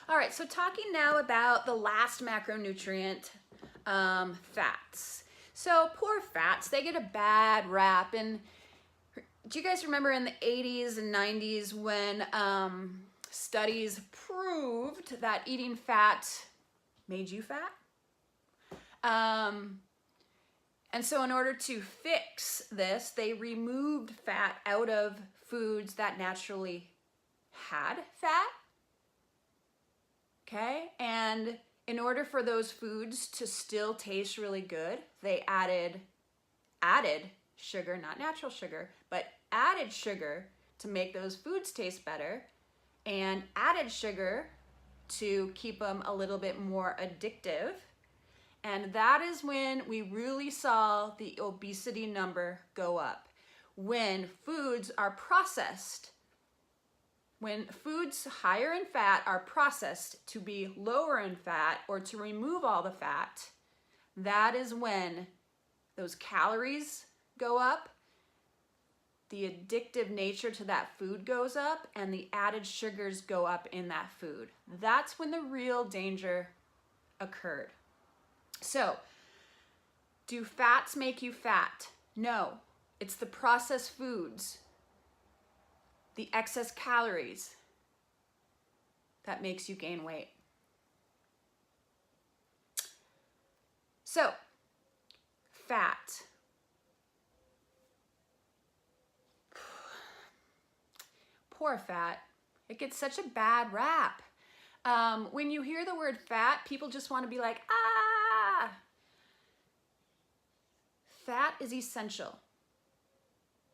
All right, so talking now about the last macronutrient, fats. So poor fats, they get a bad rap. And do you guys remember in the 80s and 90s when studies proved that eating fat made you fat? And so in order to fix this, they removed fat out of foods that naturally had fat. Okay, and in order for those foods to still taste really good, they added sugar, not natural sugar, but added sugar to make those foods taste better, and added sugar to keep them a little bit more addictive. And that is when we really saw the obesity number go up. When foods are processed, when foods higher in fat are processed to be lower in fat or to remove all the fat, that is when those calories go up, the addictive nature to that food goes up, and the added sugars go up in that food. That's when the real danger occurred. So, do fats make you fat? No, it's the processed foods, the excess calories that makes you gain weight. So, fat. Poor fat. It gets such a bad rap. When you hear the word fat, people just want to be like, ah! Fat is essential.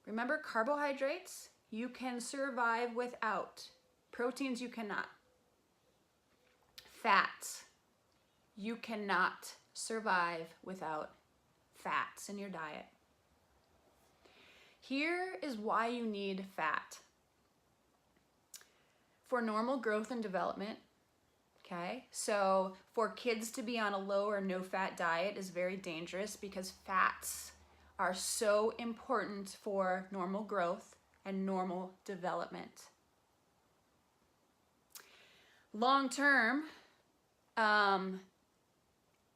Remember, carbohydrates you can survive without. Proteins you cannot. Fats you cannot survive without fats in your diet. Here is why you need fat. For normal growth and development, okay? So for kids to be on a low or no fat diet is very dangerous because fats are so important for normal growth and normal development. Long-term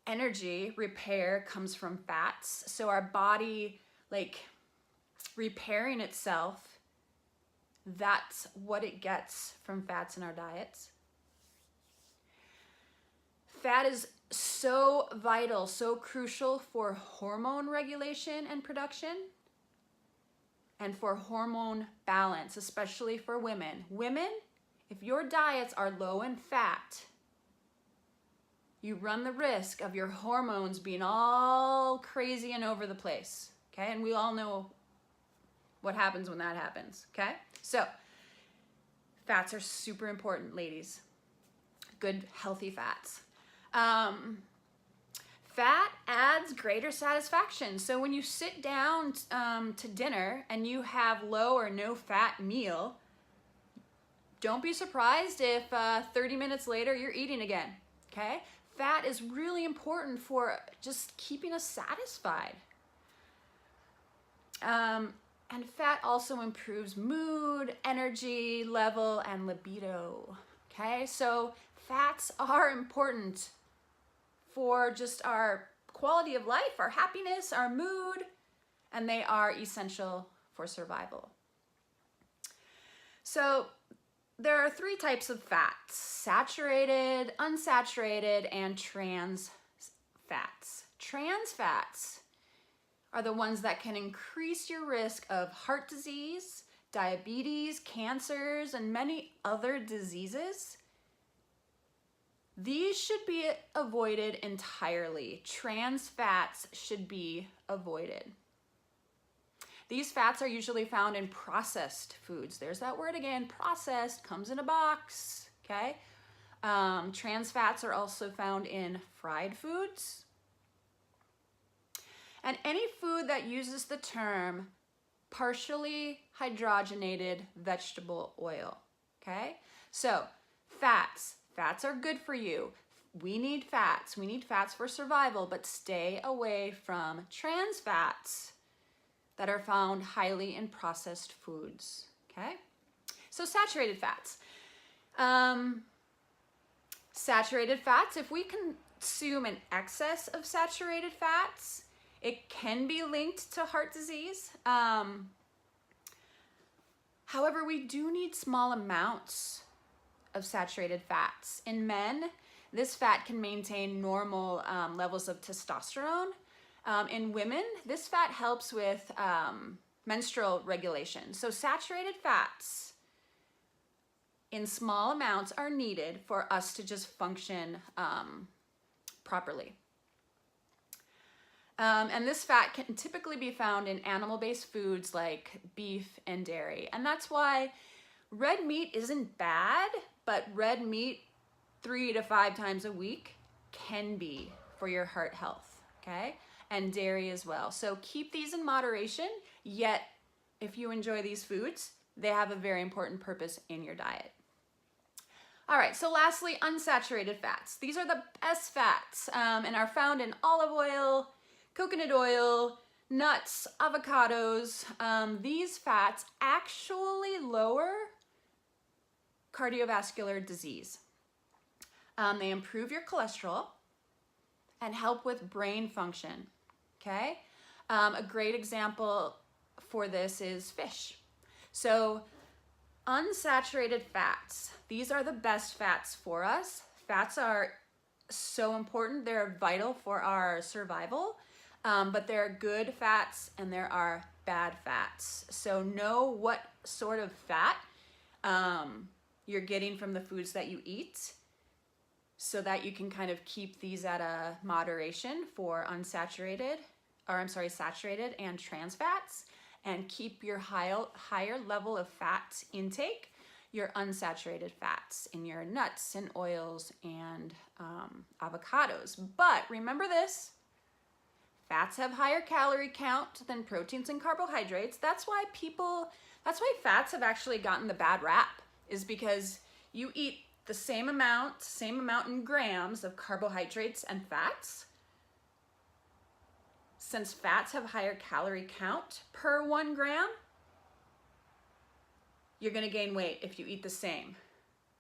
energy repair comes from fats. So our body, like repairing itself, that's what it gets from fats in our diets. Fat is so vital, so crucial for hormone regulation and production and for hormone balance, especially for women. Women, if your diets are low in fat, you run the risk of your hormones being all crazy and over the place, okay? And we all know what happens when that happens, okay? So, fats are super important, ladies. Good, healthy fats. Fat adds greater satisfaction. So when you sit down to dinner and you have low or no fat meal, don't be surprised if 30 minutes later you're eating again, okay? Fat is really important for just keeping us satisfied. And fat also improves mood, energy level, and libido, okay? So fats are important for just our quality of life, our happiness, our mood, and they are essential for survival. So there are 3 types of fats: saturated, unsaturated, and trans fats. Trans fats are the ones that can increase your risk of heart disease, diabetes, cancers, and many other diseases. These should be avoided entirely. Trans fats should be avoided. These fats are usually found in processed foods. There's that word again, processed, comes in a box, okay? Trans fats are also found in fried foods. And any food that uses the term partially hydrogenated vegetable oil, okay? So, fats. Fats are good for you. We need fats. We need fats for survival, but stay away from trans fats that are found highly in processed foods, okay? So saturated fats. Saturated fats, if we consume an excess of saturated fats, it can be linked to heart disease. However, we do need small amounts of saturated fats. In men, this fat can maintain normal levels of testosterone. In women, this fat helps with menstrual regulation. So saturated fats in small amounts are needed for us to just function properly. And this fat can typically be found in animal-based foods like beef and dairy. And that's why red meat isn't bad, but red meat 3 to 5 times a week can be for your heart health, okay? And dairy as well. So keep these in moderation, yet if you enjoy these foods, they have a very important purpose in your diet. All right, so lastly, unsaturated fats. These are the best fats and are found in olive oil, coconut oil, nuts, avocados. These fats actually lower cardiovascular disease. They improve your cholesterol and help with brain function, okay? A great example for this is fish. So unsaturated fats, these are the best fats for us. Fats are so important. They're vital for our survival, but there are good fats and there are bad fats. So know what sort of fat you're getting from the foods that you eat so that you can kind of keep these at a moderation for saturated and trans fats, and keep your higher level of fat intake, your unsaturated fats in your nuts and oils and avocados. But remember this, fats have higher calorie count than proteins and carbohydrates. That's why fats have actually gotten the bad rap, is because you eat the same amount in grams of carbohydrates and fats. Since fats have higher calorie count per 1 gram, you're gonna gain weight if you eat the same.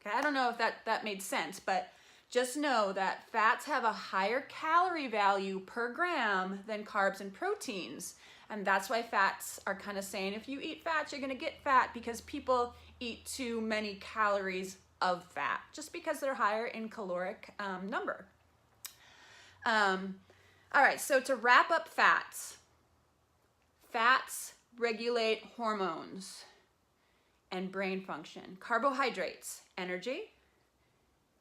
Okay, I don't know if that made sense, but just know that fats have a higher calorie value per gram than carbs and proteins. And that's why fats are kind of saying, if you eat fats, you're gonna get fat, because people eat too many calories of fat, just because they're higher in caloric number. All right, so to wrap up fats regulate hormones and brain function. Carbohydrates, energy.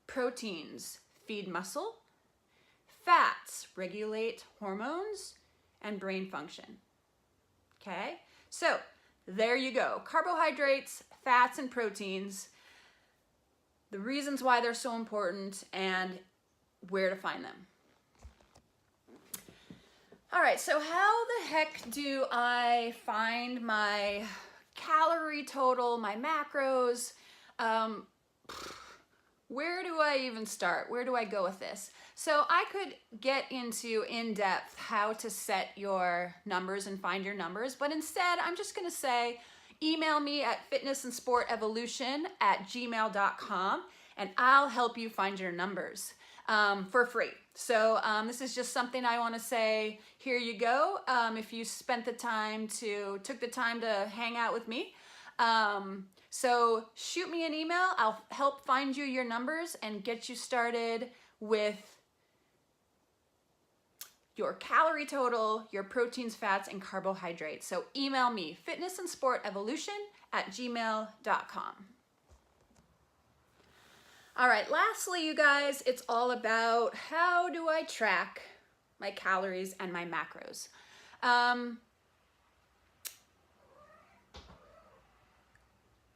Proteins, feed muscle. Fats regulate hormones and brain function. Okay, so there you go. Carbohydrates, fats, and proteins, the reasons why they're so important and where to find them. All right, so how the heck do I find my calorie total, my macros? Where do I even start? Where do I go with this? So I could get into in-depth how to set your numbers and find your numbers, but instead I'm just gonna say, email me at fitnessandsportevolution@gmail.com and I'll help you find your numbers for free. So this is just something I want to say, here you go. If you took the time to hang out with me. So shoot me an email. I'll help find you your numbers and get you started with your calorie total, your proteins, fats, and carbohydrates. So email me, fitnessandsportevolution@gmail.com. All right, lastly, you guys, it's all about how do I track my calories and my macros.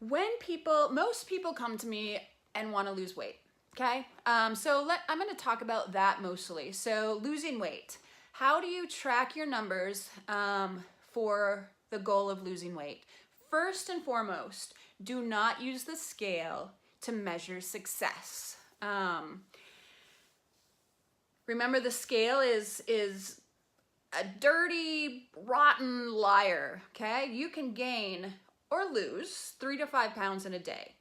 Most people come to me and want to lose weight, okay? So I'm gonna talk about that mostly. So losing weight. How do you track your numbers for the goal of losing weight? First and foremost, do not use the scale to measure success. Remember, the scale is a dirty, rotten liar, okay? You can gain or lose 3 to 5 pounds in a day.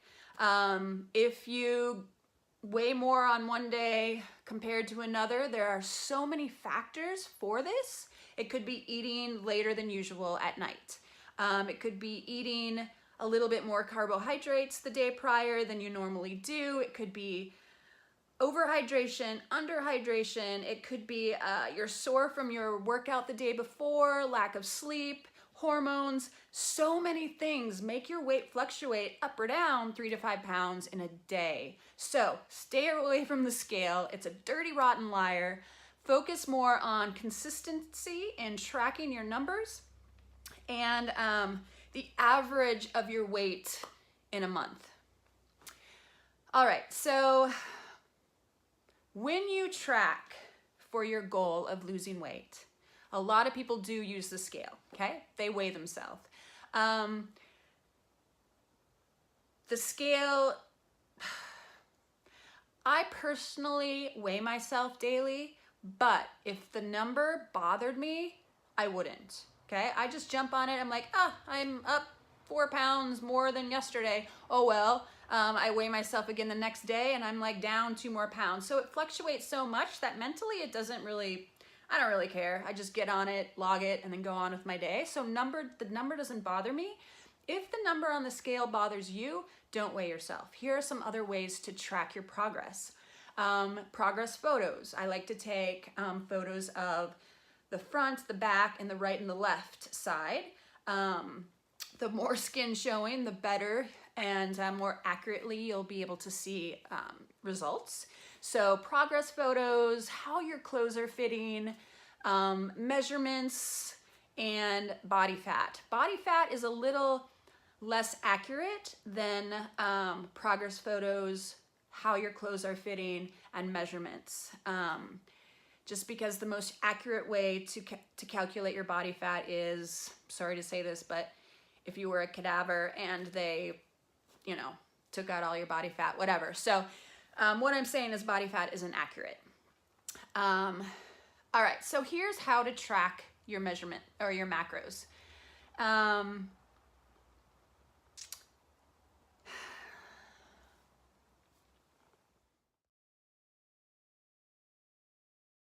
If you way more on one day compared to another. There are so many factors for this. It could be eating later than usual at night. It could be eating a little bit more carbohydrates the day prior than you normally do. It could be overhydration, underhydration. It could be you're sore from your workout the day before, lack of sleep, hormones. So many things make your weight fluctuate up or down 3 to 5 pounds in a day. So stay away from the scale. It's a dirty, rotten liar. Focus more on consistency and tracking your numbers and the average of your weight in a month. All right, so when you track for your goal of losing weight, a lot of people do use the scale, okay? They weigh themselves. The scale, I personally weigh myself daily, but if the number bothered me, I wouldn't, okay? I just jump on it. I'm like, I'm up 4 pounds more than yesterday. Oh, well. I weigh myself again the next day and I'm like down 2 more pounds. So it fluctuates so much that mentally it doesn't really, I don't really care. I just get on it, log it, and then go on with my day. So the number doesn't bother me. If the number on the scale bothers you, don't weigh yourself. Here are some other ways to track your progress. Progress photos. I like to take photos of the front, the back, and the right and the left side. The more skin showing, the better, and more accurately you'll be able to see results. So progress photos, how your clothes are fitting, measurements, and body fat. Body fat is a little less accurate than progress photos, how your clothes are fitting, and measurements. Just because the most accurate way to calculate your body fat is, sorry to say this, but if you were a cadaver and they, took out all your body fat, whatever. So what I'm saying is body fat isn't accurate. All right, so here's how to track your measurement or your macros.